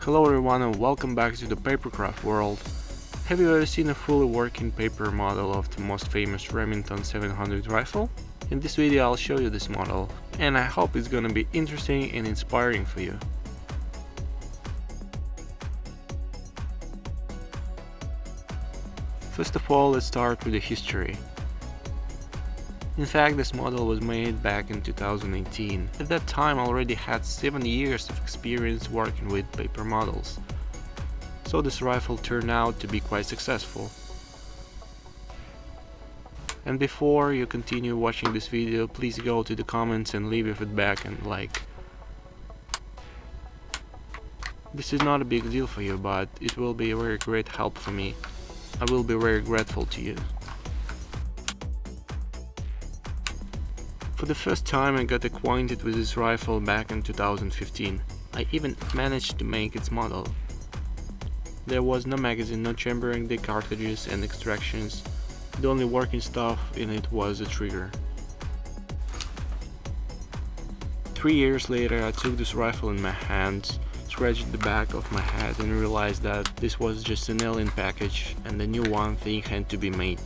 Hello everyone and welcome back to the Papercraft world. Have you ever seen a fully working paper model of the most famous Remington 700 rifle? In this video I'll show you this model, and I hope it's gonna be interesting and inspiring for you. First of all, let's start with the history. In fact, this model was made back in 2018. At that time I already had 7 years of experience working with paper models. So this rifle turned out to be quite successful. And before you continue watching this video, please go to the comments and leave your feedback and like. This is not a big deal for you, but it will be a very great help for me. I will be very grateful to you. For the first time I got acquainted with this rifle back in 2015. I even managed to make its model. There was no magazine, no chambering the cartridges and extractions. The only working stuff in it was a trigger. 3 years later I took this rifle in my hands, scratched the back of my head and realized that this was just an alien package and a new one thing had to be made.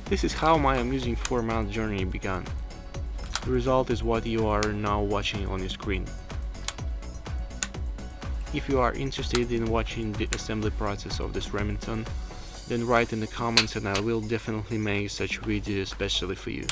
This is how my amusing 4-month journey began. The result is what you are now watching on your screen. If you are interested in watching the assembly process of this Remington, then write in the comments and I will definitely make such a video especially for you.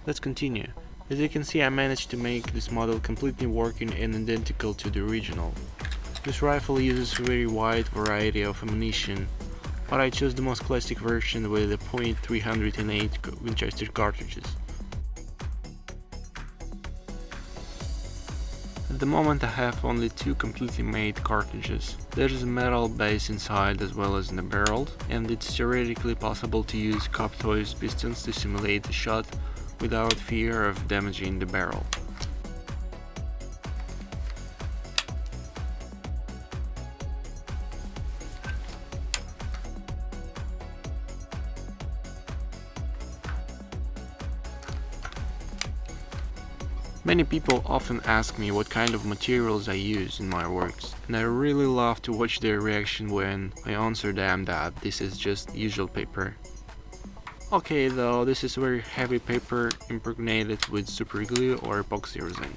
Let's continue. As you can see, I managed to make this model completely working and identical to the original. This rifle uses a very wide variety of ammunition, but I chose the most classic version with the .308 Winchester cartridges. At the moment I have only 2 completely made cartridges. There's a metal base inside as well as in the barrel, and it's theoretically possible to use cup-toys pistons to simulate a shot without fear of damaging the barrel. Many people often ask me what kind of materials I use in my works, and I really love to watch their reaction when I answer them that this is just usual paper. Okay, though, this is very heavy paper impregnated with super glue or epoxy resin.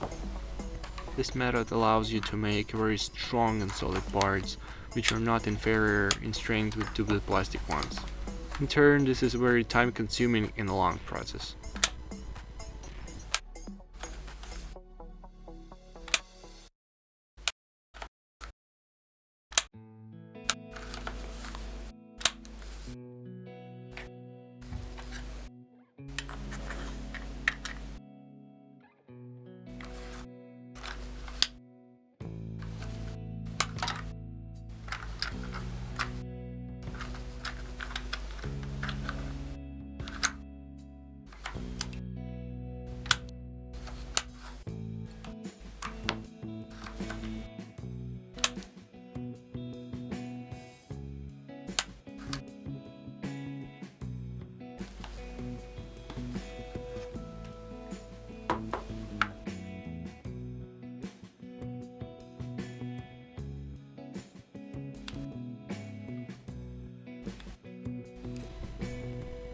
This method allows you to make very strong and solid parts, which are not inferior in strength with tubed plastic ones. In turn, this is very time consuming and a long process.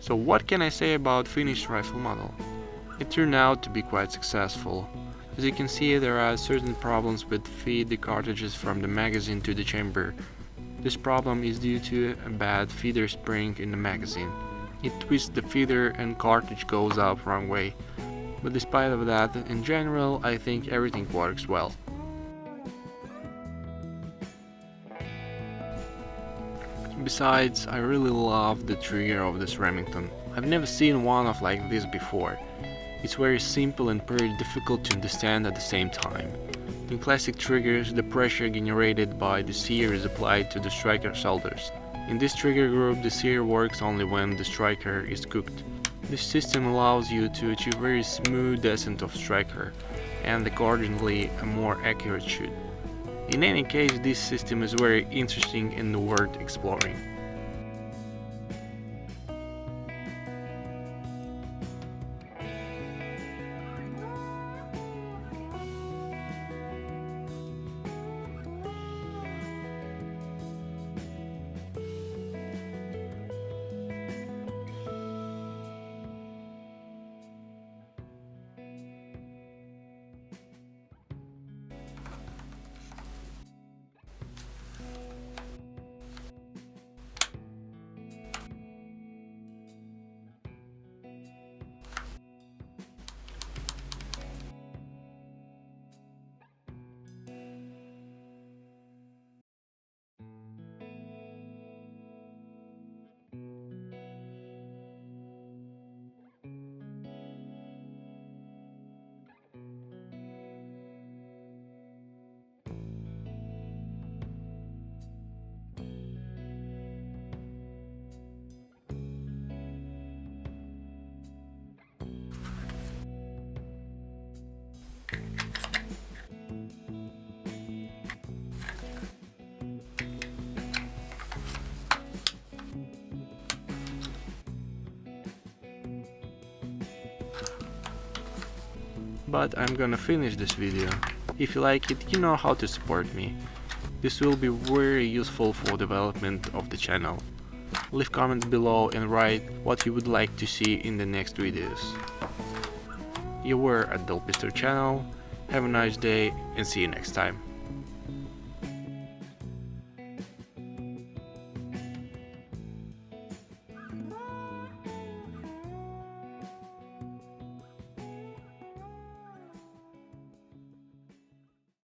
So what can I say about finished rifle model? It turned out to be quite successful. As you can see, there are certain problems with feed the cartridges from the magazine to the chamber. This problem is due to a bad feeder spring in the magazine. It twists the feeder and cartridge goes out wrong way. But despite of that, in general, I think everything works well. Besides, I really love the trigger of this Remington. I've never seen one of like this before. It's very simple and very difficult to understand at the same time. In classic triggers, the pressure generated by the sear is applied to the striker shoulders. In this trigger group, the sear works only when the striker is cooked. This system allows you to achieve very smooth descent of striker and accordingly a more accurate shoot. In any case, this system is very interesting and worth exploring. But I'm gonna finish this video. If you like it, you know how to support me. This will be very useful for development of the channel. Leave comments below and write what you would like to see in the next videos. You were at Del Pister channel. Have a nice day and see you next time.